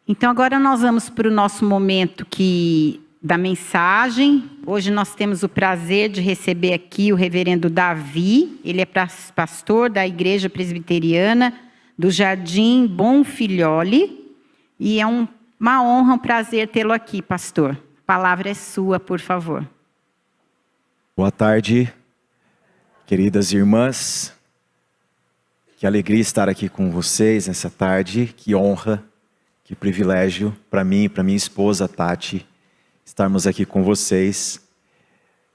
Então agora nós vamos para o nosso momento da mensagem. Hoje nós temos o prazer de receber aqui o reverendo Davi. Ele é pastor da Igreja Presbiteriana do Jardim Bonfilholi. E é uma honra, um prazer tê-lo aqui, pastor. A palavra é sua, por favor. Boa tarde, queridas irmãs. Que alegria estar aqui com vocês nessa tarde. Que honra, que privilégio para mim e para minha esposa Tati estarmos aqui com vocês.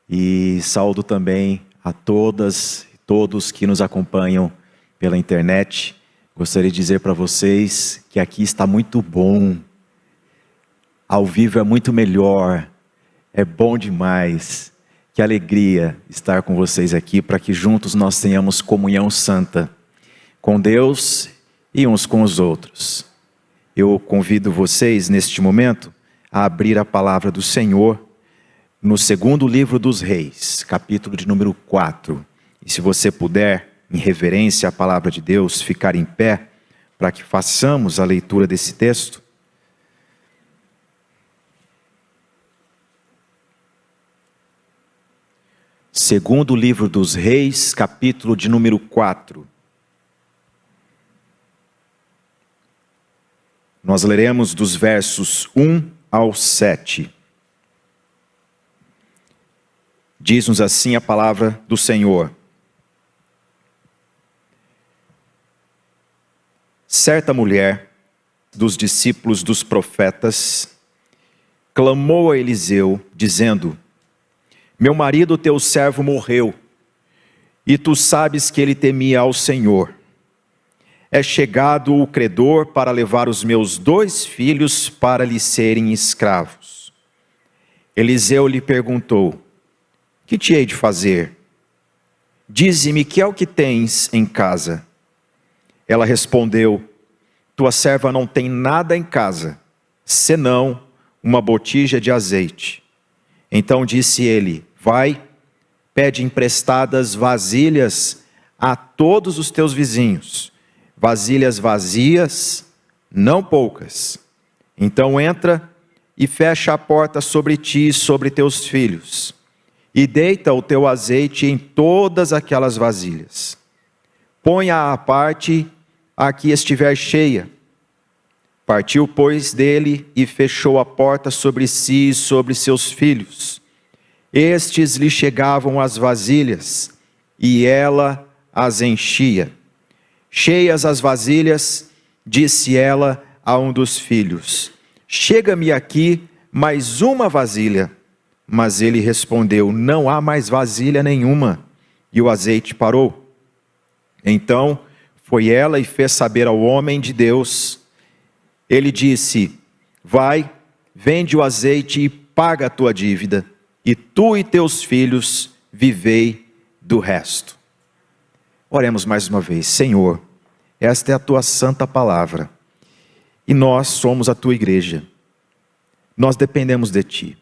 E saúdo também a todas e todos que nos acompanham pela internet. Gostaria de dizer para vocês que aqui está muito bom. Ao vivo é muito melhor. É bom demais. Que alegria estar com vocês aqui para que juntos nós tenhamos comunhão santa com Deus e uns com os outros. Eu convido vocês neste momento a abrir a palavra do Senhor no segundo livro dos Reis, capítulo de número 4. E se você puder, em reverência à palavra de Deus, ficar em pé para que façamos a leitura desse texto. Segundo livro dos Reis, capítulo de número 4. Nós leremos dos versos 1 ao 7. Diz-nos assim a palavra do Senhor. Certa mulher dos discípulos dos profetas clamou a Eliseu, dizendo: meu marido, teu servo, morreu, e tu sabes que ele temia ao Senhor. É chegado o credor para levar os meus 2 filhos para lhe serem escravos. Eliseu lhe perguntou: que te hei de fazer? Dize-me que é o que tens em casa. Ela respondeu: tua serva não tem nada em casa, senão uma botija de azeite. Então disse ele: vai, pede emprestadas vasilhas a todos os teus vizinhos, vasilhas vazias, não poucas. Então entra e fecha a porta sobre ti e sobre teus filhos, e deita o teu azeite em todas aquelas vasilhas. Põe-a à parte a que estiver cheia. Partiu, pois, dele e fechou a porta sobre si e sobre seus filhos. Estes lhe chegavam as vasilhas, e ela as enchia. Cheias as vasilhas, disse ela a um dos filhos: chega-me aqui mais uma vasilha. Mas ele respondeu: não há mais vasilha nenhuma. E o azeite parou. Então foi ela e fez saber ao homem de Deus. Ele disse: vai, vende o azeite e paga a tua dívida, e tu e teus filhos vivei do resto. Oremos mais uma vez. Senhor, esta é a tua santa palavra, e nós somos a tua igreja. Nós dependemos de ti.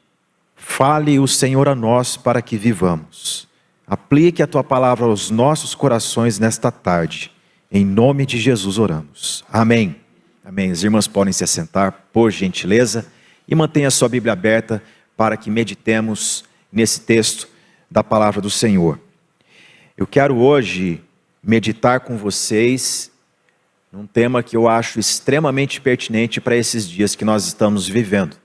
Fale o Senhor a nós para que vivamos. Aplique a tua palavra aos nossos corações nesta tarde. Em nome de Jesus oramos. Amém. Amém. As irmãs podem se assentar, por gentileza, e mantenha a sua Bíblia aberta para que meditemos nesse texto da palavra do Senhor. Eu quero hoje meditar com vocês num tema que eu acho extremamente pertinente para esses dias que nós estamos vivendo.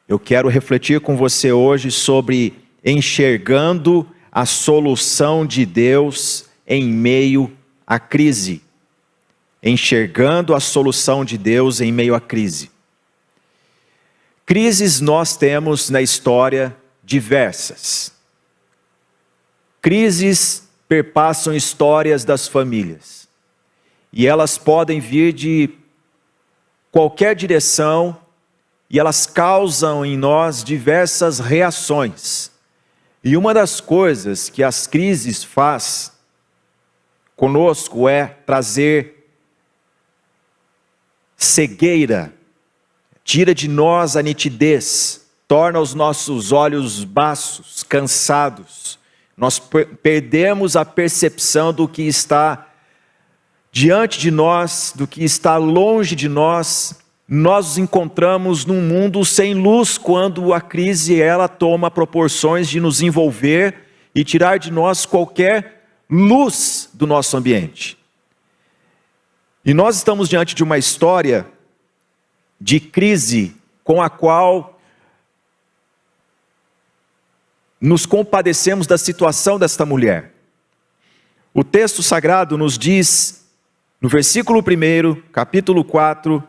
Eu quero refletir com você hoje sobre enxergando a solução de Deus em meio à crise. Enxergando a solução de Deus em meio à crise. Crises nós temos na história diversas. Crises perpassam histórias das famílias. E elas podem vir de qualquer direção, e elas causam em nós diversas reações. E uma das coisas que as crises faz conosco é trazer cegueira, tira de nós a nitidez, torna os nossos olhos baços, cansados. Nós perdemos a percepção do que está diante de nós, do que está longe de nós, nós nos encontramos num mundo sem luz quando a crise ela toma proporções de nos envolver e tirar de nós qualquer luz do nosso ambiente. E nós estamos diante de uma história de crise com a qual nos compadecemos da situação desta mulher. O texto sagrado nos diz, no versículo 1, capítulo 4,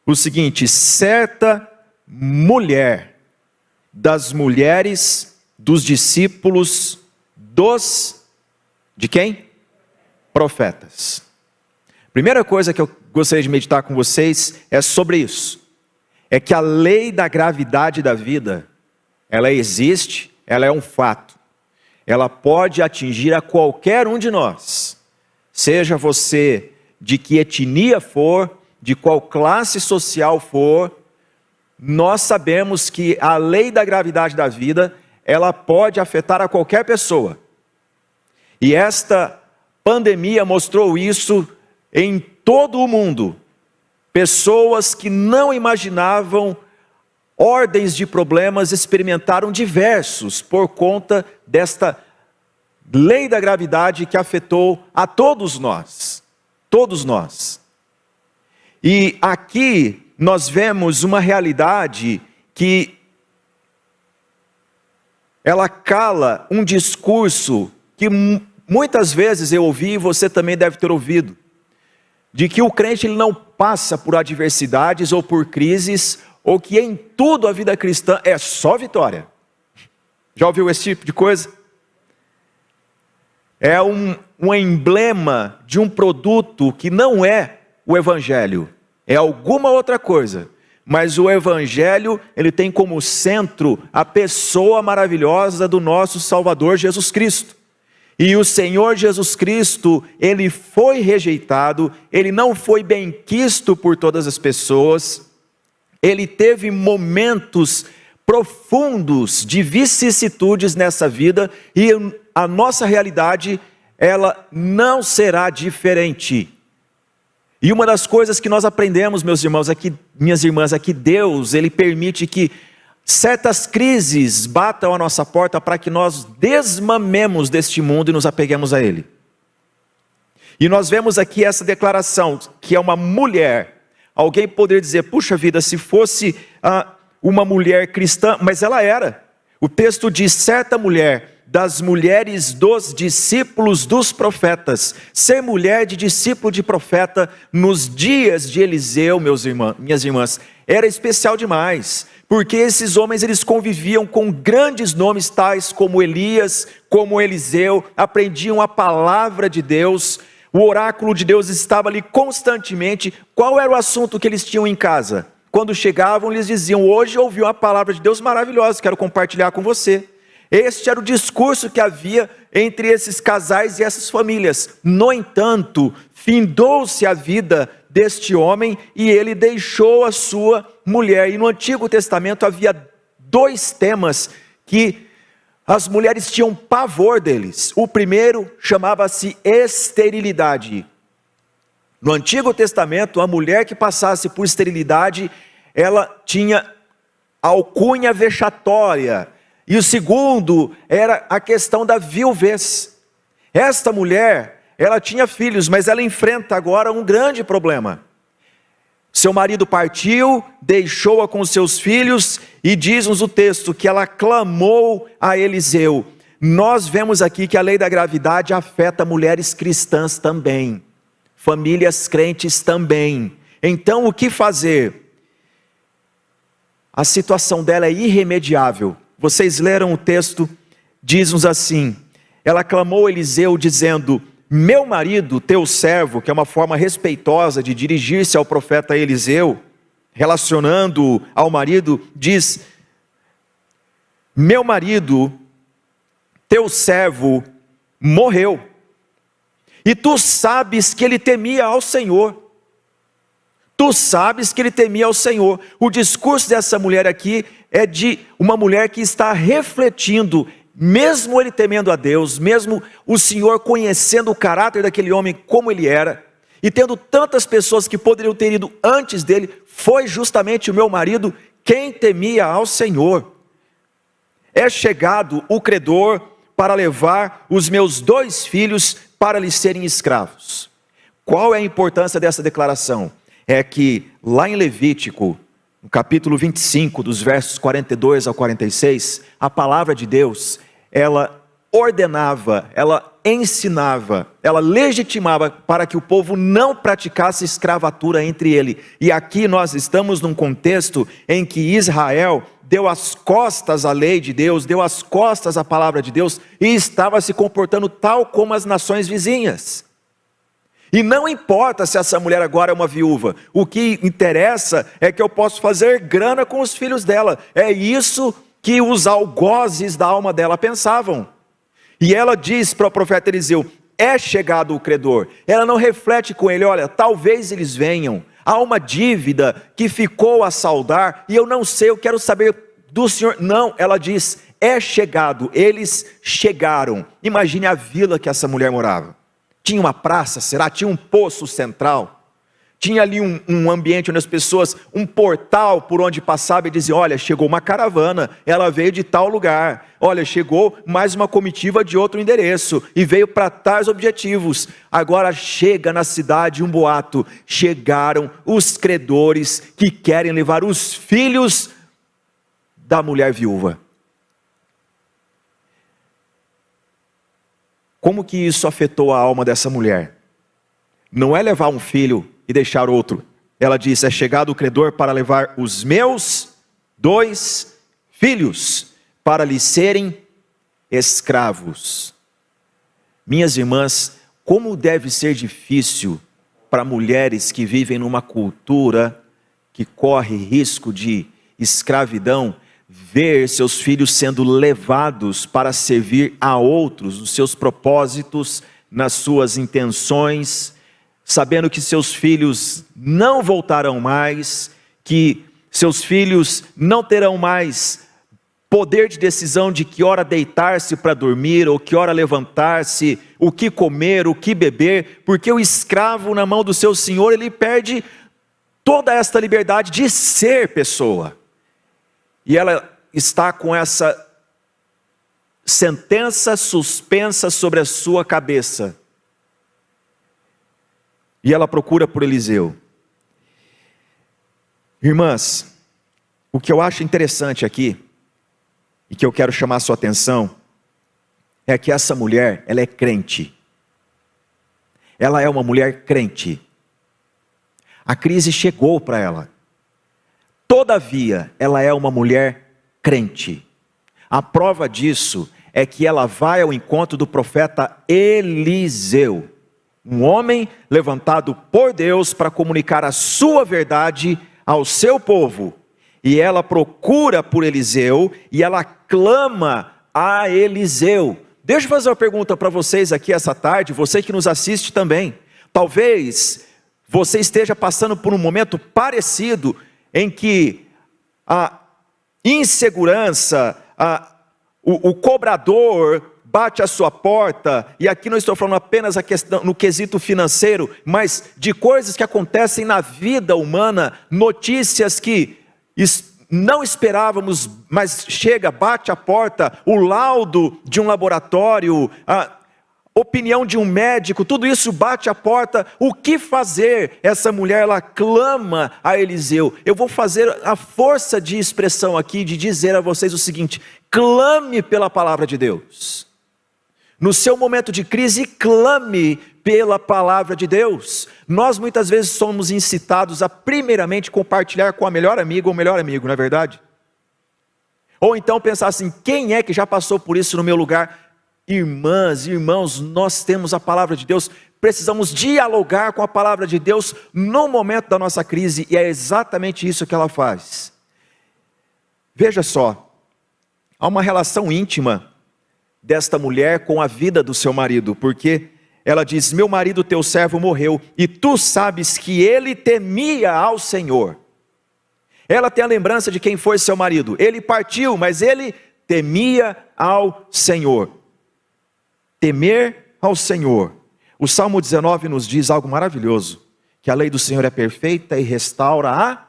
o seguinte: certa mulher das mulheres dos discípulos de quem? Profetas. Primeira coisa que eu gostaria de meditar com vocês é sobre isso. É que a lei da gravidade da vida, ela existe, ela é um fato. Ela pode atingir a qualquer um de nós. Seja você de que etnia for, de qual classe social for, nós sabemos que a lei da gravidade da vida, ela pode afetar a qualquer pessoa. E esta pandemia mostrou isso em todo o mundo. Pessoas que não imaginavam ordens de problemas experimentaram diversos por conta desta lei da gravidade que afetou a todos nós. Todos nós. E aqui nós vemos uma realidade que ela cala um discurso que muitas vezes eu ouvi e você também deve ter ouvido, de que o crente ele não passa por adversidades ou por crises, ou que em tudo a vida cristã é só vitória. Já ouviu esse tipo de coisa? É um emblema de um produto que não é o Evangelho, é alguma outra coisa. Mas o Evangelho, ele tem como centro a pessoa maravilhosa do nosso Salvador Jesus Cristo. E o Senhor Jesus Cristo, ele foi rejeitado, ele não foi benquisto por todas as pessoas, ele teve momentos profundos de vicissitudes nessa vida, e a nossa realidade, ela não será diferente. E uma das coisas que nós aprendemos, meus irmãos, minhas irmãs, é que Deus, ele permite que certas crises batam a nossa porta para que nós desmamemos deste mundo e nos apeguemos a ele. E nós vemos aqui essa declaração, que é uma mulher. Alguém poderia dizer, puxa vida, se fosse uma mulher cristã, mas ela era. O texto diz, certa mulher das mulheres dos discípulos dos profetas. Ser mulher de discípulo de profeta nos dias de Eliseu, minhas irmãs, era especial demais. Porque esses homens, eles conviviam com grandes nomes tais como Elias, como Eliseu, aprendiam a palavra de Deus, o oráculo de Deus estava ali constantemente. Qual era o assunto que eles tinham em casa? Quando chegavam, eles diziam, hoje ouvi uma palavra de Deus maravilhosa, quero compartilhar com você. Este era o discurso que havia entre esses casais e essas famílias. No entanto, findou-se a vida deste homem e ele deixou a sua mulher. E no Antigo Testamento havia dois temas que as mulheres tinham pavor deles. O primeiro chamava-se esterilidade. No Antigo Testamento, a mulher que passasse por esterilidade, ela tinha alcunha vexatória. E o segundo era a questão da viuvez. Esta mulher, ela tinha filhos, mas ela enfrenta agora um grande problema. Seu marido partiu, deixou-a com seus filhos, e diz-nos o texto que ela clamou a Eliseu. Nós vemos aqui que a lei da gravidade afeta mulheres cristãs também, famílias crentes também. Então o que fazer? A situação dela é irremediável. Vocês leram o texto, diz-nos assim, ela clamou a Eliseu dizendo, meu marido, teu servo, que é uma forma respeitosa de dirigir-se ao profeta Eliseu, relacionando ao marido, diz, meu marido, teu servo, morreu, e tu sabes que ele temia ao Senhor. Tu sabes que ele temia ao Senhor. O discurso dessa mulher aqui é de uma mulher que está refletindo, mesmo ele temendo a Deus, mesmo o Senhor conhecendo o caráter daquele homem como ele era, e tendo tantas pessoas que poderiam ter ido antes dele, foi justamente o meu marido quem temia ao Senhor. É chegado o credor para levar os meus 2 filhos para lhes serem escravos. Qual é a importância dessa declaração? É que lá em Levítico, no capítulo 25, dos versos 42 ao 46, a palavra de Deus, ela ordenava, ela ensinava, ela legitimava para que o povo não praticasse escravatura entre ele. E aqui nós estamos num contexto em que Israel deu as costas à lei de Deus, deu as costas à palavra de Deus, e estava se comportando tal como as nações vizinhas. E não importa se essa mulher agora é uma viúva, o que interessa é que eu posso fazer grana com os filhos dela. É isso que os algozes da alma dela pensavam. E ela diz para o profeta Eliseu, é chegado o credor. Ela não reflete com ele, olha, talvez eles venham, há uma dívida que ficou a saldar, e eu não sei, eu quero saber do Senhor. Não, ela diz, é chegado, eles chegaram. Imagine a vila que essa mulher morava. Tinha uma praça, será? Tinha um poço central. Tinha ali um ambiente onde as pessoas, um portal por onde passava e dizia, olha, chegou uma caravana, ela veio de tal lugar. Olha, chegou mais uma comitiva de outro endereço e veio para tais objetivos. Agora chega na cidade um boato, chegaram os credores que querem levar os filhos da mulher viúva. Como que isso afetou a alma dessa mulher? Não é levar um filho e deixar outro. Ela diz, é chegado o credor para levar os meus 2 filhos, para lhes serem escravos. Minhas irmãs, como deve ser difícil para mulheres que vivem numa cultura que corre risco de escravidão, ver seus filhos sendo levados para servir a outros, nos seus propósitos, nas suas intenções, sabendo que seus filhos não voltarão mais, que seus filhos não terão mais poder de decisão de que hora deitar-se para dormir, ou que hora levantar-se, o que comer, o que beber, porque o escravo na mão do seu senhor, ele perde toda esta liberdade de ser pessoa. E ela está com essa sentença suspensa sobre a sua cabeça. E ela procura por Eliseu. Irmãs, o que eu acho interessante aqui, e que eu quero chamar a sua atenção, é que essa mulher, ela é crente. Ela é uma mulher crente. A crise chegou para ela. Todavia, ela é uma mulher crente. A prova disso é que ela vai ao encontro do profeta Eliseu, um homem levantado por Deus para comunicar a sua verdade ao seu povo. E ela procura por Eliseu e ela clama a Eliseu. Deixa eu fazer uma pergunta para vocês aqui essa tarde, você que nos assiste também. Talvez você esteja passando por um momento parecido, em que a insegurança, o cobrador bate à sua porta, e aqui não estou falando apenas a questão, no quesito financeiro, mas de coisas que acontecem na vida humana, notícias que não esperávamos, mas chega, bate a porta, o laudo de um laboratório, a opinião de um médico, tudo isso bate a porta. O que fazer? Essa mulher, ela clama a Eliseu. Eu vou fazer a força de expressão aqui, de dizer a vocês o seguinte: clame pela palavra de Deus. No seu momento de crise, clame pela palavra de Deus. Nós muitas vezes somos incitados a primeiramente compartilhar com a melhor amiga ou o melhor amigo, não é verdade? Ou então pensar assim, quem é que já passou por isso no meu lugar? Irmãs e irmãos, nós temos a palavra de Deus, precisamos dialogar com a palavra de Deus no momento da nossa crise, e é exatamente isso que ela faz. Veja só, há uma relação íntima desta mulher com a vida do seu marido, porque ela diz, meu marido teu servo morreu, e tu sabes que ele temia ao Senhor. Ela tem a lembrança de quem foi seu marido, ele partiu, mas ele temia ao Senhor. Temer ao Senhor. O Salmo 19 nos diz algo maravilhoso, que a lei do Senhor é perfeita e restaura a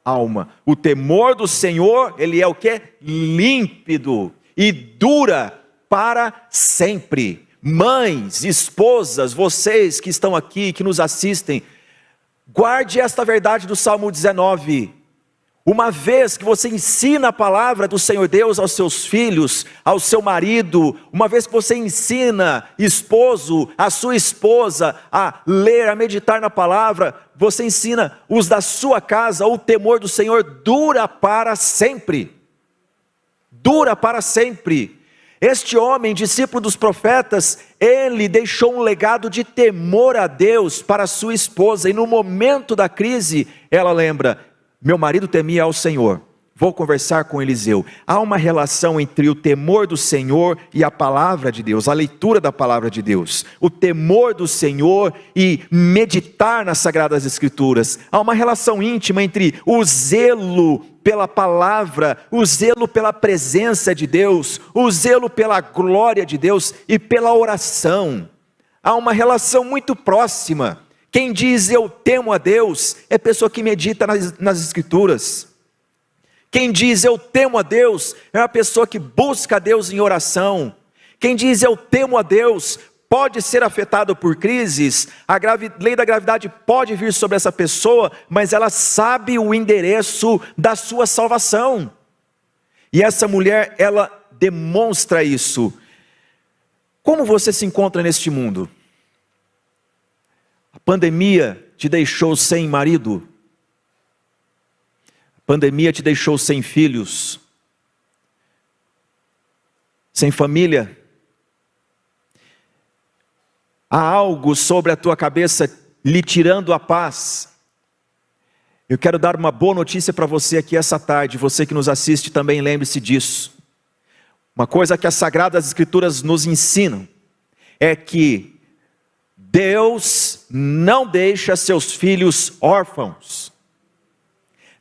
alma. O temor do Senhor, ele é o quê? Límpido e dura para sempre. Mães, esposas, vocês que estão aqui, que nos assistem, guarde esta verdade do Salmo 19. Uma vez que você ensina a palavra do Senhor Deus aos seus filhos, ao seu marido, uma vez que você ensina, esposo, a sua esposa a ler, a meditar na palavra, você ensina os da sua casa, o temor do Senhor dura para sempre. Dura para sempre. Este homem, discípulo dos profetas, ele deixou um legado de temor a Deus para a sua esposa, e no momento da crise, ela lembra: meu marido temia ao Senhor, vou conversar com Eliseu. Há uma relação entre o temor do Senhor e a palavra de Deus, a leitura da palavra de Deus. O temor do Senhor e meditar nas Sagradas Escrituras. Há uma relação íntima entre o zelo pela palavra, o zelo pela presença de Deus, o zelo pela glória de Deus e pela oração. Há uma relação muito próxima. Quem diz eu temo a Deus é pessoa que medita nas Escrituras. Quem diz eu temo a Deus é uma pessoa que busca a Deus em oração. Quem diz eu temo a Deus pode ser afetado por crises, a lei da gravidade pode vir sobre essa pessoa, mas ela sabe o endereço da sua salvação. E essa mulher, ela demonstra isso. Como você se encontra neste mundo? A pandemia te deixou sem marido. A pandemia te deixou sem filhos. Sem família. Há algo sobre a tua cabeça lhe tirando a paz. Eu quero dar uma boa notícia para você aqui essa tarde. Você que nos assiste também, lembre-se disso. Uma coisa que as Sagradas Escrituras nos ensinam é que Deus não deixa seus filhos órfãos.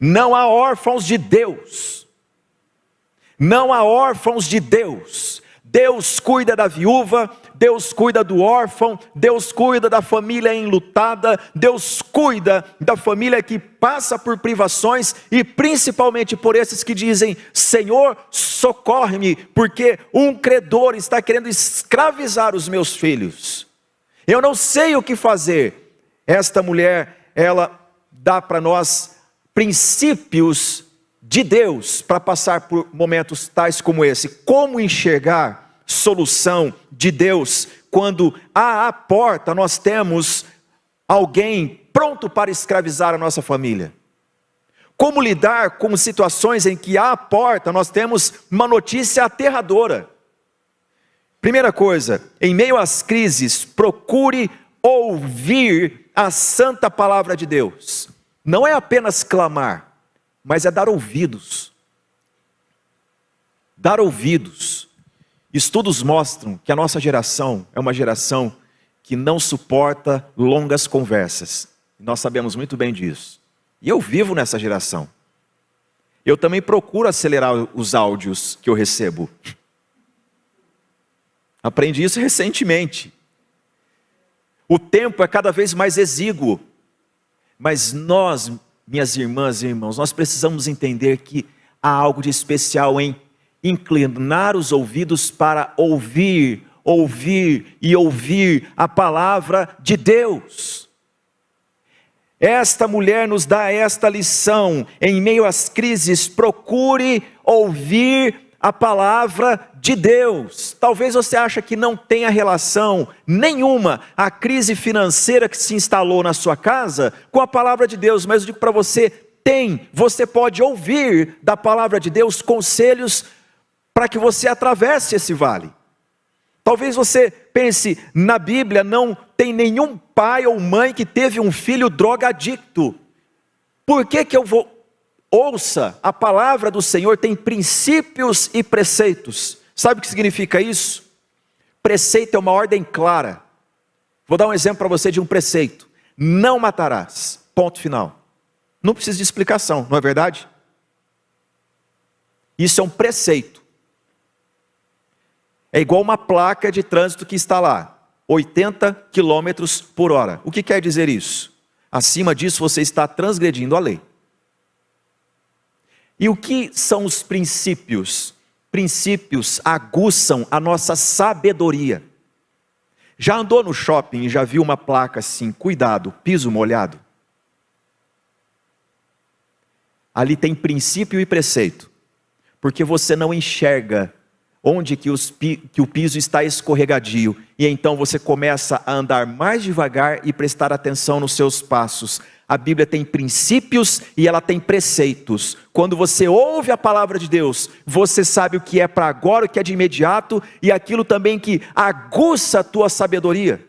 Não há órfãos de Deus. Não há órfãos de Deus. Deus cuida da viúva, Deus cuida do órfão, Deus cuida da família enlutada, Deus cuida da família que passa por privações, e principalmente por esses que dizem: Senhor, socorre-me, porque um credor está querendo escravizar os meus filhos. Eu não sei o que fazer. Esta mulher, ela dá para nós princípios de Deus para passar por momentos tais como esse. Como enxergar solução de Deus quando à porta nós temos alguém pronto para escravizar a nossa família? Como lidar com situações em que à porta nós temos uma notícia aterradora? Primeira coisa, em meio às crises, procure ouvir a santa palavra de Deus. Não é apenas clamar, mas é dar ouvidos. Dar ouvidos. Estudos mostram que a nossa geração é uma geração que não suporta longas conversas. Nós sabemos muito bem disso. E eu vivo nessa geração. Eu também procuro acelerar os áudios que eu recebo. Aprendi isso recentemente. O tempo é cada vez mais exíguo. Mas nós, minhas irmãs e irmãos, nós precisamos entender que há algo de especial em inclinar os ouvidos para ouvir e ouvir a palavra de Deus. Esta mulher nos dá esta lição: em meio às crises, procure ouvir a palavra de Deus. Talvez você ache que não tenha relação nenhuma a crise financeira que se instalou na sua casa com a palavra de Deus, mas eu digo para você, tem. Você pode ouvir da palavra de Deus conselhos para que você atravesse esse vale. Talvez você pense, na Bíblia não tem nenhum pai ou mãe que teve um filho drogadicto. Por que eu vou... Ouça, a palavra do Senhor tem princípios e preceitos. Sabe o que significa isso? Preceito é uma ordem clara. Vou dar um exemplo para você de um preceito: não matarás, ponto final. Não precisa de explicação, não é verdade? Isso é um preceito. É igual uma placa de trânsito que está lá: 80 quilômetros por hora. O que quer dizer isso? Acima disso você está transgredindo a lei. E o que são os princípios? Princípios aguçam a nossa sabedoria. Já andou no shopping e já viu uma placa assim, cuidado, piso molhado? Ali tem princípio e preceito, porque você não enxerga onde que o piso está escorregadio, e então você começa a andar mais devagar e prestar atenção nos seus passos. A Bíblia tem princípios e ela tem preceitos. Quando você ouve a palavra de Deus, você sabe o que é para agora, o que é de imediato, e aquilo também que aguça a tua sabedoria,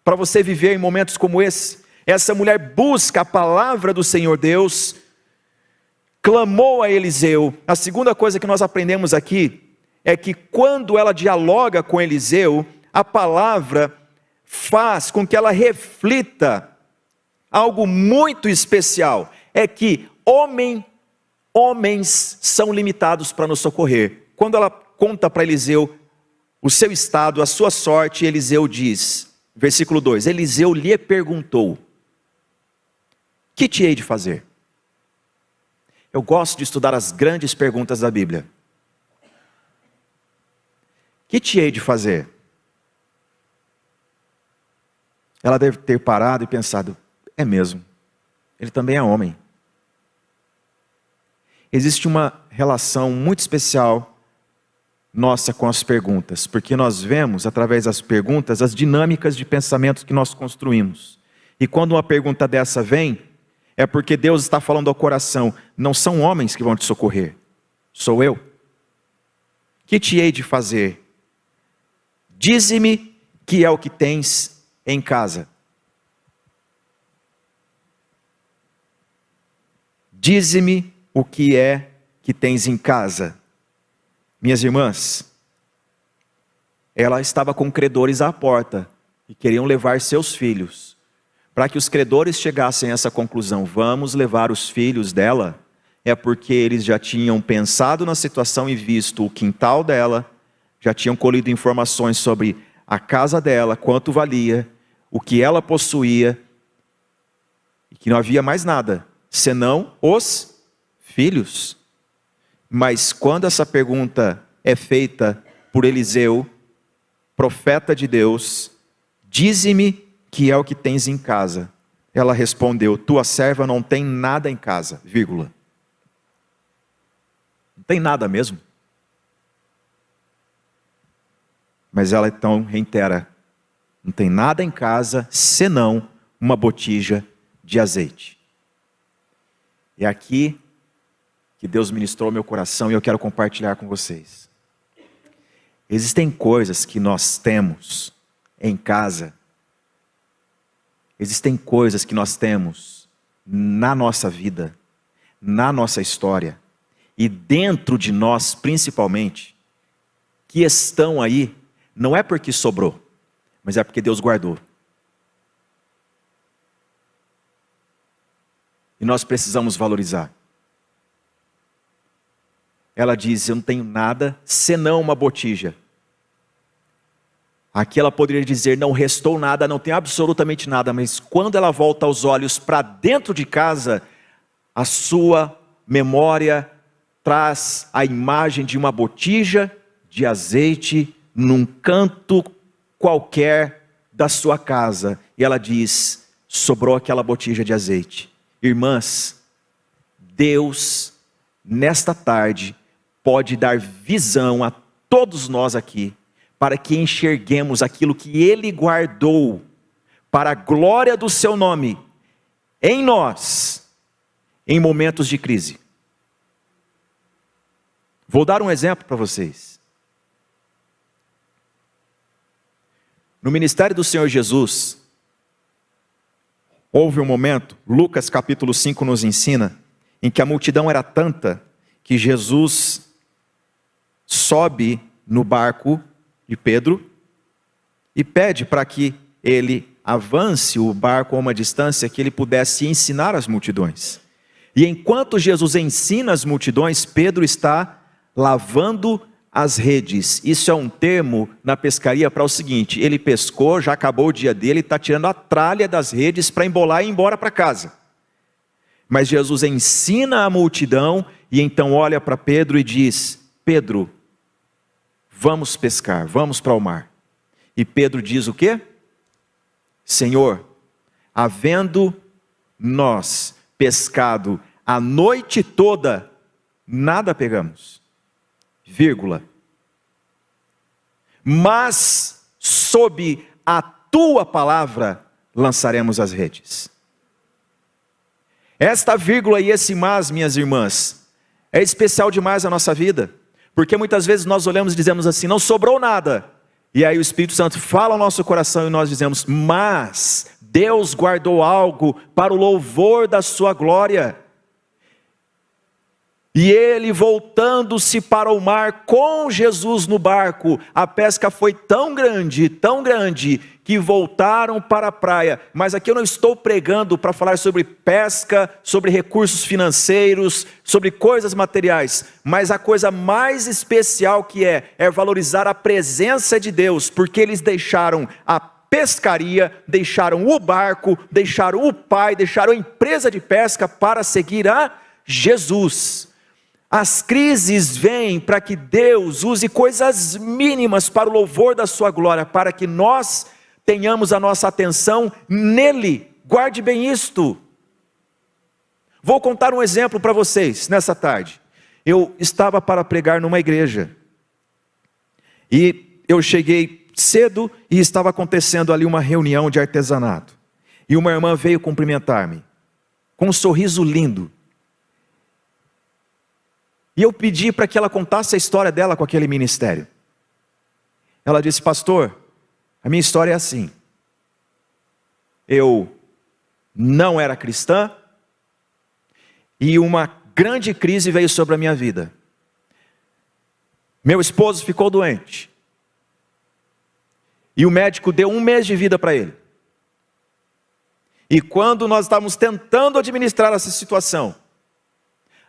para você viver em momentos como esse. Essa mulher busca a palavra do Senhor Deus, clamou a Eliseu. A segunda coisa que nós aprendemos aqui, é que quando ela dialoga com Eliseu, a palavra faz com que ela reflita algo muito especial, é que homens são limitados para nos socorrer. Quando ela conta para Eliseu o seu estado, a sua sorte, Eliseu diz, versículo 2, Eliseu lhe perguntou, que te hei de fazer? Eu gosto de estudar as grandes perguntas da Bíblia. Que te hei de fazer? Ela deve ter parado e pensado, é mesmo, ele também é homem. Existe uma relação muito especial nossa com as perguntas, porque nós vemos através das perguntas as dinâmicas de pensamento que nós construímos. E quando uma pergunta dessa vem, é porque Deus está falando ao coração, não são homens que vão te socorrer, sou eu. Que te hei de fazer? Dize-me que é o que tens em casa. Dize-me o que é que tens em casa. Minhas irmãs, ela estava com credores à porta e queriam levar seus filhos. Para que os credores chegassem a essa conclusão, vamos levar os filhos dela, é porque eles já tinham pensado na situação e visto o quintal dela, já tinham colhido informações sobre a casa dela, quanto valia, o que ela possuía, e que não havia mais nada, senão os filhos. Mas quando essa pergunta é feita por Eliseu, profeta de Deus, dize-me que é o que tens em casa. Ela respondeu, tua serva não tem nada em casa, vírgula. Não tem nada mesmo. Mas ela então reitera, não tem nada em casa, senão uma botija de azeite. É aqui que Deus ministrou meu coração e eu quero compartilhar com vocês. Existem coisas que nós temos em casa, existem coisas que nós temos na nossa vida, na nossa história, e dentro de nós principalmente, que estão aí, não é porque sobrou, mas é porque Deus guardou. E nós precisamos valorizar. Ela diz, eu não tenho nada, senão uma botija. Aqui ela poderia dizer, não restou nada, não tem absolutamente nada, mas quando ela volta os olhos para dentro de casa, a sua memória traz a imagem de uma botija de azeite num canto qualquer da sua casa. E ela diz, sobrou aquela botija de azeite. Irmãs, Deus, nesta tarde, pode dar visão a todos nós aqui, para que enxerguemos aquilo que Ele guardou, para a glória do Seu nome, em nós, em momentos de crise. Vou dar um exemplo para vocês. No ministério do Senhor Jesus, houve um momento, Lucas capítulo 5 nos ensina, em que a multidão era tanta, que Jesus sobe no barco de Pedro e pede para que ele avance o barco a uma distância que ele pudesse ensinar as multidões. E enquanto Jesus ensina as multidões, Pedro está lavando as redes. Isso é um termo na pescaria para o seguinte: ele pescou, já acabou o dia dele, está tirando a tralha das redes para embolar e ir embora para casa. Mas Jesus ensina a multidão e então olha para Pedro e diz: Pedro, vamos pescar, vamos para o mar. E Pedro diz o quê? Senhor, havendo nós pescado a noite toda, nada pegamos. Vírgula. Mas sob a tua palavra lançaremos as redes. Esta vírgula e esse mas, minhas irmãs, é especial demais na nossa vida, porque muitas vezes nós olhamos e dizemos assim: não sobrou nada, e aí o Espírito Santo fala ao nosso coração e nós dizemos: mas Deus guardou algo para o louvor da sua glória. E ele, voltando-se para o mar com Jesus no barco, a pesca foi tão grande, que voltaram para a praia. Mas aqui eu não estou pregando para falar sobre pesca, sobre recursos financeiros, sobre coisas materiais. Mas a coisa mais especial que é valorizar a presença de Deus, porque eles deixaram a pescaria, deixaram o barco, deixaram o pai, deixaram a empresa de pesca para seguir a Jesus. As crises vêm para que Deus use coisas mínimas para o louvor da sua glória, para que nós tenhamos a nossa atenção nele. Guarde bem isto. Vou contar um exemplo para vocês nessa tarde. Eu estava para pregar numa igreja, e eu cheguei cedo e estava acontecendo ali uma reunião de artesanato, e uma irmã veio cumprimentar-me, com um sorriso lindo, e eu pedi para que ela contasse a história dela com aquele ministério. Ela disse: pastor, a minha história é assim, eu não era cristã, e uma grande crise veio sobre a minha vida. Meu esposo ficou doente, e o médico deu 1 mês de vida para ele. E quando nós estávamos tentando administrar essa situação,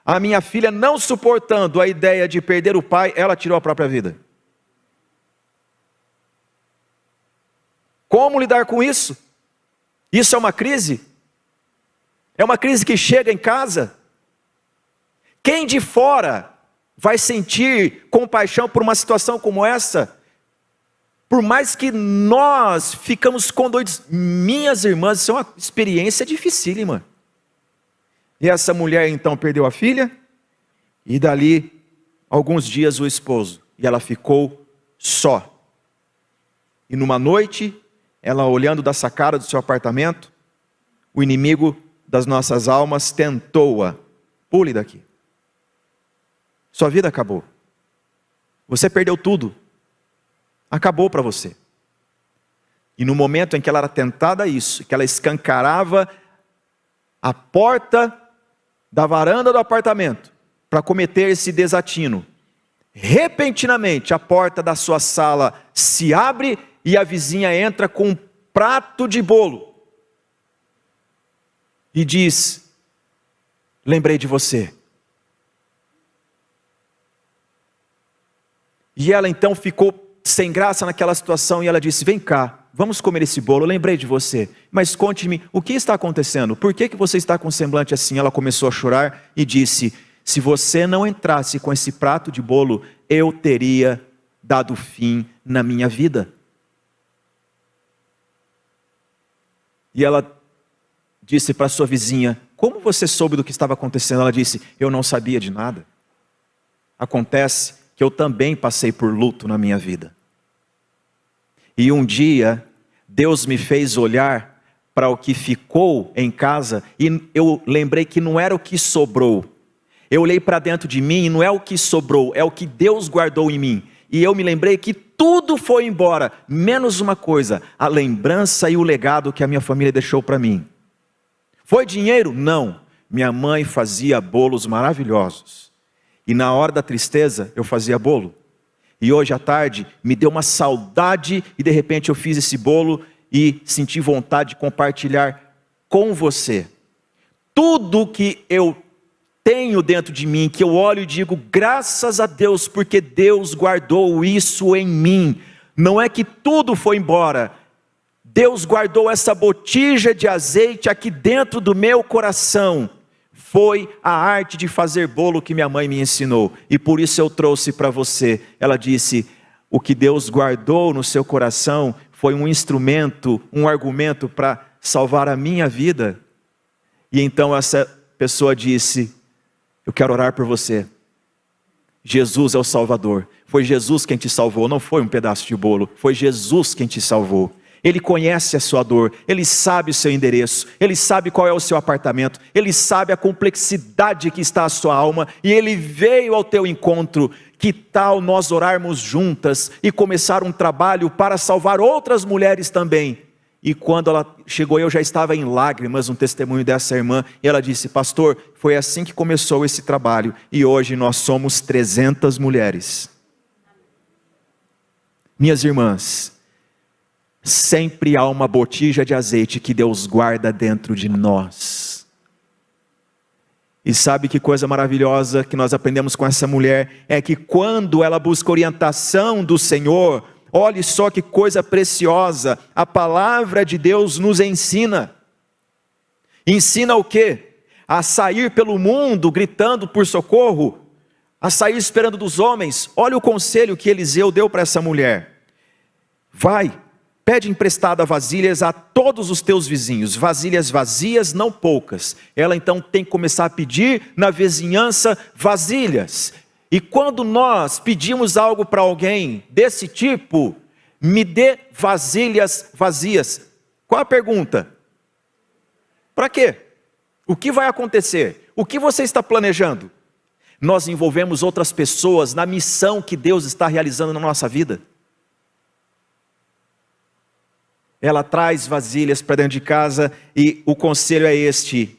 a minha filha, não suportando a ideia de perder o pai, ela tirou a própria vida. Como lidar com isso? Isso é uma crise? É uma crise que chega em casa? Quem de fora vai sentir compaixão por uma situação como essa? Por mais que nós ficamos condoídos. Minhas irmãs, isso é uma experiência dificílima. E essa mulher então perdeu a filha, e dali alguns dias o esposo, e ela ficou só. E numa noite, ela olhando da sacada do seu apartamento, o inimigo das nossas almas tentou-a: pule daqui. Sua vida acabou. Você perdeu tudo. Acabou para você. E no momento em que ela era tentada a isso, que ela escancarava a porta da varanda do apartamento para cometer esse desatino, repentinamente a porta da sua sala se abre e a vizinha entra com um prato de bolo e diz: lembrei de você. E ela então ficou sem graça naquela situação, e ela disse: vem cá, vamos comer esse bolo, eu lembrei de você, mas conte-me, o que está acontecendo? Por que você está com um semblante assim? Ela começou a chorar e disse: se você não entrasse com esse prato de bolo, eu teria dado fim na minha vida. E ela disse para sua vizinha: como você soube do que estava acontecendo? Ela disse: eu não sabia de nada. Acontece que eu também passei por luto na minha vida. E um dia, Deus me fez olhar para o que ficou em casa, e eu lembrei que não era o que sobrou. Eu olhei para dentro de mim e não é o que sobrou, é o que Deus guardou em mim. E eu me lembrei que tudo foi embora, menos uma coisa: a lembrança e o legado que a minha família deixou para mim. Foi dinheiro? Não. Minha mãe fazia bolos maravilhosos. E na hora da tristeza, eu fazia bolo. E hoje à tarde, me deu uma saudade, e de repente eu fiz esse bolo e senti vontade de compartilhar com você. Tudo que eu tenho dentro de mim, que eu olho e digo, graças a Deus, porque Deus guardou isso em mim. Não é que tudo foi embora. Deus guardou essa botija de azeite aqui dentro do meu coração. Foi a arte de fazer bolo que minha mãe me ensinou. E por isso eu trouxe para você. Ela disse, o que Deus guardou no seu coração foi um instrumento, um argumento para salvar a minha vida. E então essa pessoa disse, eu quero orar por você. Jesus é o Salvador. Foi Jesus quem te salvou, não foi um pedaço de bolo. Foi Jesus quem te salvou. Ele conhece a sua dor, Ele sabe o seu endereço, Ele sabe qual é o seu apartamento, Ele sabe a complexidade que está a sua alma, e Ele veio ao teu encontro. Que tal nós orarmos juntas e começar um trabalho para salvar outras mulheres também? E quando ela chegou, eu já estava em lágrimas, um testemunho dessa irmã, e ela disse, pastor, foi assim que começou esse trabalho, e hoje nós somos 300 mulheres. Minhas irmãs, sempre há uma botija de azeite que Deus guarda dentro de nós. E sabe que coisa maravilhosa que nós aprendemos com essa mulher? É que quando ela busca orientação do Senhor, olhe só que coisa preciosa, a palavra de Deus nos ensina. Ensina o quê? A sair pelo mundo gritando por socorro, a sair esperando dos homens. Olha o conselho que Eliseu deu para essa mulher. Vai, pede emprestada vasilhas a todos os teus vizinhos, vasilhas vazias, não poucas. Ela então tem que começar a pedir na vizinhança vasilhas. E quando nós pedimos algo para alguém desse tipo, me dê vasilhas vazias. Qual a pergunta? Para quê? O que vai acontecer? O que você está planejando? Nós envolvemos outras pessoas na missão que Deus está realizando na nossa vida. Ela traz vasilhas para dentro de casa e o conselho é este.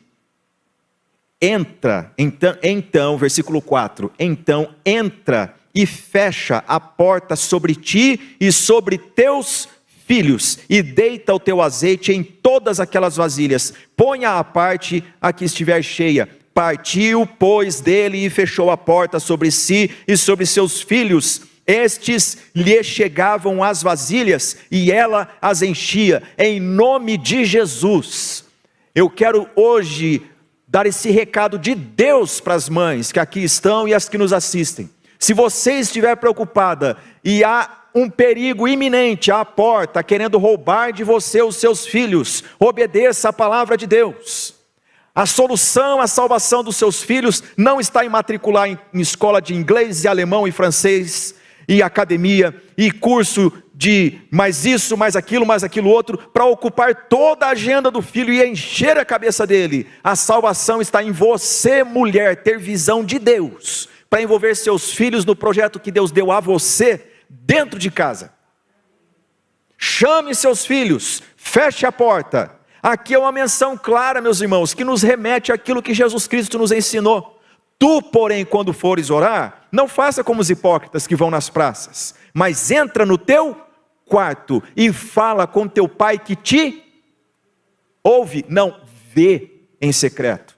Então, versículo 4, então entra e fecha a porta sobre ti e sobre teus filhos, e deita o teu azeite em todas aquelas vasilhas, ponha à parte a que estiver cheia. Partiu, pois, dele e fechou a porta sobre si e sobre seus filhos. Estes lhe chegavam as vasilhas e ela as enchia, em nome de Jesus. Eu quero hoje dar esse recado de Deus para as mães que aqui estão e as que nos assistem. Se você estiver preocupada e há um perigo iminente à porta, querendo roubar de você os seus filhos, obedeça a palavra de Deus. A solução, a salvação dos seus filhos não está em matricular em escola de inglês e alemão e francês, e academia, e curso de mais isso, mais aquilo outro, para ocupar toda a agenda do filho e encher a cabeça dele. A salvação está em você, mulher, ter visão de Deus, para envolver seus filhos no projeto que Deus deu a você, dentro de casa. Chame seus filhos, feche a porta. Aqui é uma menção clara, meus irmãos, que nos remete àquilo que Jesus Cristo nos ensinou. Tu, porém, quando fores orar, não faça como os hipócritas que vão nas praças, mas entra no teu quarto e fala com teu pai que te ouve, não vê em secreto.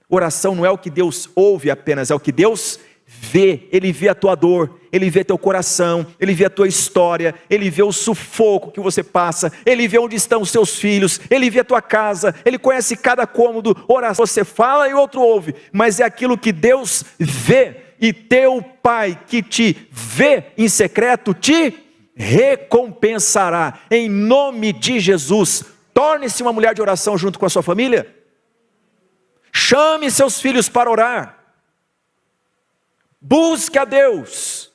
Oração não é o que Deus ouve apenas, é o que Deus vê. Ele vê a tua dor, Ele vê teu coração, Ele vê a tua história, Ele vê o sufoco que você passa, Ele vê onde estão os seus filhos, Ele vê a tua casa, Ele conhece cada cômodo. Oração você fala e o outro ouve, mas é aquilo que Deus vê, e teu pai que te vê em secreto te recompensará. Em nome de Jesus, torne-se uma mulher de oração junto com a sua família. Chame seus filhos para orar. Busque a Deus.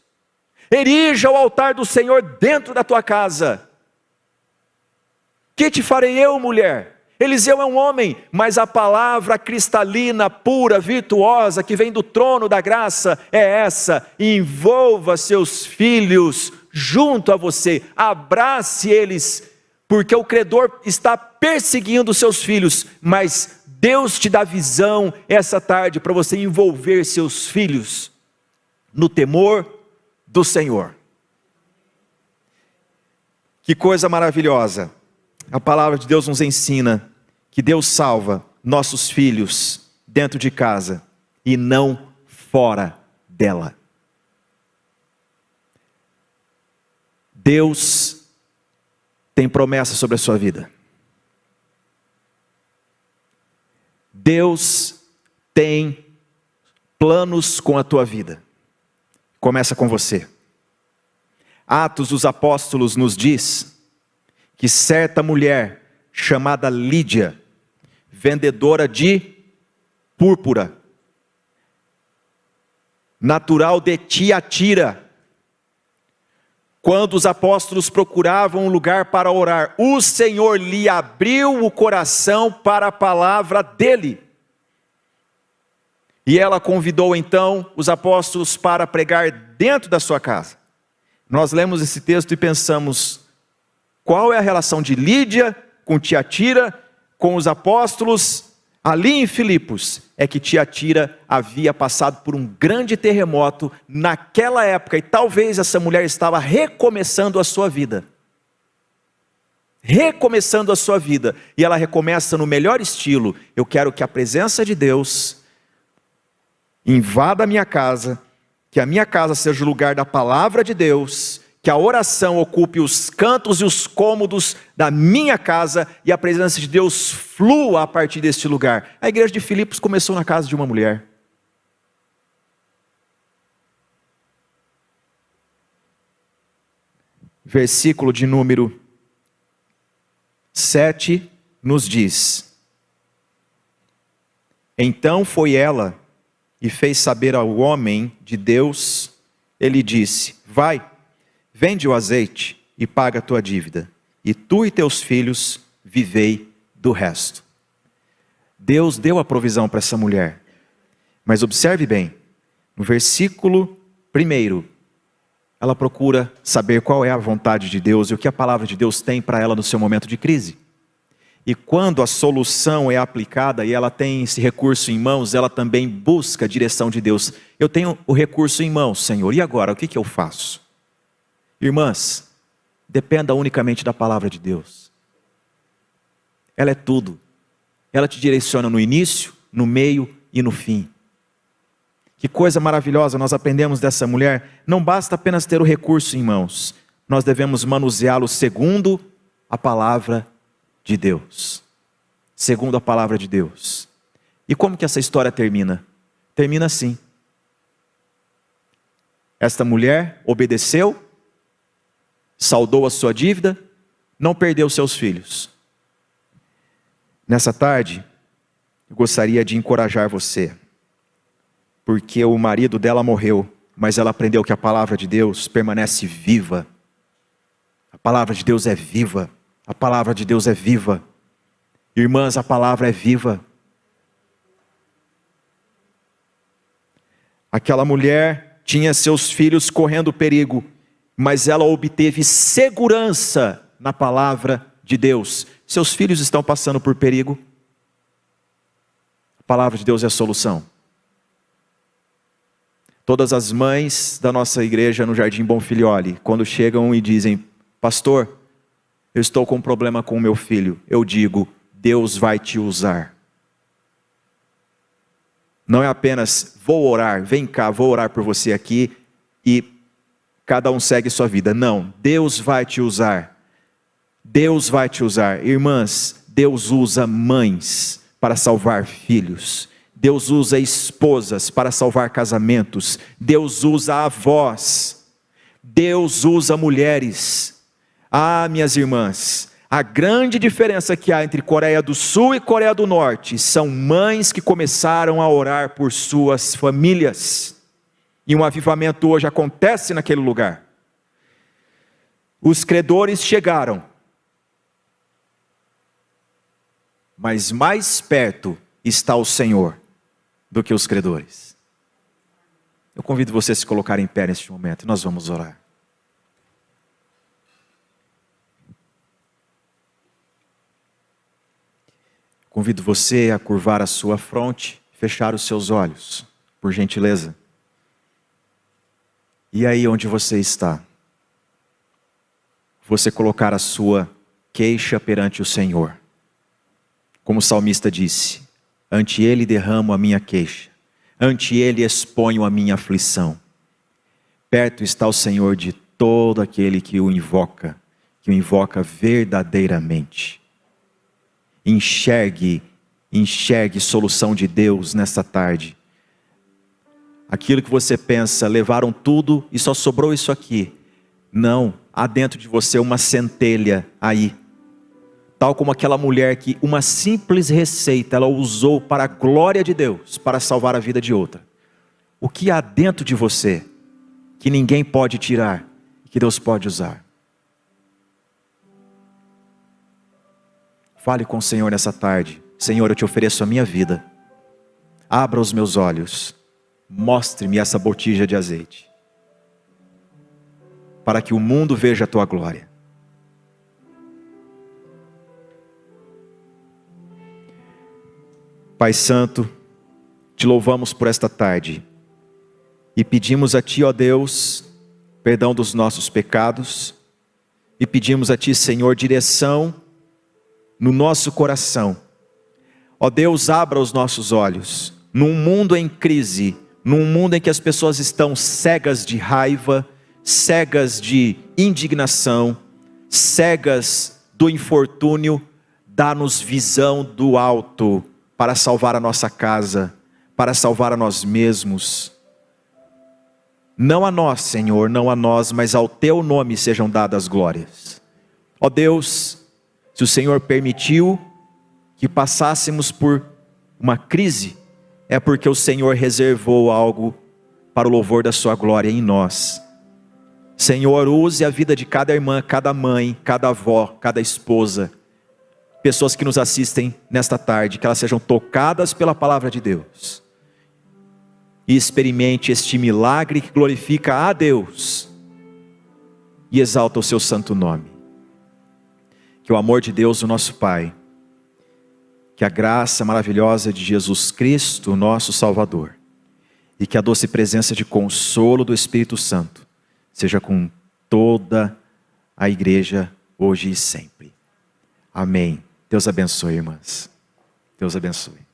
Erija o altar do Senhor dentro da tua casa. Que te farei eu, mulher? Eliseu é um homem, mas a palavra cristalina, pura, virtuosa, que vem do trono da graça, é essa: envolva seus filhos junto a você, abrace eles, porque o credor está perseguindo seus filhos, mas Deus te dá visão essa tarde para você envolver seus filhos no temor do Senhor. Que coisa maravilhosa! A palavra de Deus nos ensina que Deus salva nossos filhos dentro de casa. e não fora dela. Deus tem promessa sobre a sua vida. Deus tem planos com a tua vida. Começa com você. Atos dos Apóstolos nos diz que certa mulher chamada Lídia, vendedora de púrpura, natural de Tiatira, quando os apóstolos procuravam um lugar para orar, o Senhor lhe abriu o coração para a palavra dele. E ela convidou então os apóstolos para pregar dentro da sua casa. Nós lemos esse texto e pensamos, qual é a relação de Lídia com Tiatira, com os apóstolos? Ali em Filipos, é que Tiatira havia passado por um grande terremoto naquela época, e talvez essa mulher estava recomeçando a sua vida. Recomeçando a sua vida, e ela recomeça no melhor estilo. Eu quero que a presença de Deus invada a minha casa, que a minha casa seja o lugar da palavra de Deus, que a oração ocupe os cantos e os cômodos da minha casa, e a presença de Deus flua a partir deste lugar. A igreja de Filipos começou na casa de uma mulher. Versículo de número 7 nos diz: então foi ela e fez saber ao homem de Deus. Ele disse: vai, vende o azeite e paga a tua dívida, e tu e teus filhos vivei do resto. Deus deu a provisão para essa mulher. Mas observe bem, no versículo 1, ela procura saber qual é a vontade de Deus e o que a palavra de Deus tem para ela no seu momento de crise. E quando a solução é aplicada e ela tem esse recurso em mãos, ela também busca a direção de Deus. Eu tenho o recurso em mãos, Senhor, e agora, o que eu faço? Irmãs, dependa unicamente da palavra de Deus. Ela é tudo. Ela te direciona no início, no meio e no fim. Que coisa maravilhosa nós aprendemos dessa mulher. Não basta apenas ter o recurso em mãos. Nós devemos manuseá-lo segundo a palavra de Deus. Segundo a palavra de Deus. E como que essa história termina? Termina assim. Esta mulher obedeceu, saldou a sua dívida, não perdeu seus filhos. Nessa tarde, eu gostaria de encorajar você, porque o marido dela morreu, mas ela aprendeu que a palavra de Deus permanece viva. A palavra de Deus é viva. A palavra de Deus é viva. Irmãs, a palavra é viva. Aquela mulher tinha seus filhos correndo perigo, mas ela obteve segurança na palavra de Deus. Seus filhos estão passando por perigo. A palavra de Deus é a solução. Todas as mães da nossa igreja no Jardim Bonfilioli, quando chegam e dizem: pastor, eu estou com um problema com o meu filho, eu digo: Deus vai te usar. Não é apenas vou orar, vem cá, vou orar por você aqui e cada um segue sua vida. Não, Deus vai te usar. Deus vai te usar. Irmãs, Deus usa mães para salvar filhos. Deus usa esposas para salvar casamentos. Deus usa avós. Deus usa mulheres. Ah, minhas irmãs, a grande diferença que há entre Coreia do Sul e Coreia do Norte são mães que começaram a orar por suas famílias. E um avivamento hoje acontece naquele lugar. Os credores chegaram, mas mais perto está o Senhor do que os credores. Eu convido você a se colocar em pé neste momento e nós vamos orar. Convido você a curvar a sua fronte, fechar os seus olhos, por gentileza. E aí onde você está, você colocar a sua queixa perante o Senhor. Como o salmista disse: ante Ele derramo a minha queixa, ante ele exponho a minha aflição. Perto está o Senhor de todo aquele que o invoca verdadeiramente. Enxergue solução de Deus nesta tarde. Aquilo que você pensa, levaram tudo e só sobrou isso aqui. Não, há dentro de você uma centelha aí. Tal como aquela mulher que uma simples receita ela usou para a glória de Deus, para salvar a vida de outra. O que há dentro de você que ninguém pode tirar, que Deus pode usar? Fale com o Senhor nessa tarde. Senhor, eu te ofereço a minha vida. Abra os meus olhos. Mostre-me essa botija de azeite, para que o mundo veja a tua glória. Pai Santo, te louvamos por esta tarde e pedimos a ti, ó Deus, perdão dos nossos pecados e pedimos a ti, Senhor, direção no nosso coração. Ó Deus, abra os nossos olhos. Num mundo em crise, num mundo em que as pessoas estão cegas de raiva, cegas de indignação, cegas do infortúnio, dá-nos visão do alto para salvar a nossa casa, para salvar a nós mesmos. Não a nós, Senhor, não a nós, mas ao teu nome sejam dadas glórias. Ó Deus, se o Senhor permitiu que passássemos por uma crise, é porque o Senhor reservou algo para o louvor da sua glória em nós. Senhor, use a vida de cada irmã, cada mãe, cada avó, cada esposa, pessoas que nos assistem nesta tarde, que elas sejam tocadas pela palavra de Deus e experimente este milagre que glorifica a Deus e exalta o seu santo nome. Que o amor de Deus, o nosso Pai, que a graça maravilhosa de Jesus Cristo, nosso Salvador, e que a doce presença de consolo do Espírito Santo seja com toda a igreja, hoje e sempre. Amém. Deus abençoe, irmãs. Deus abençoe.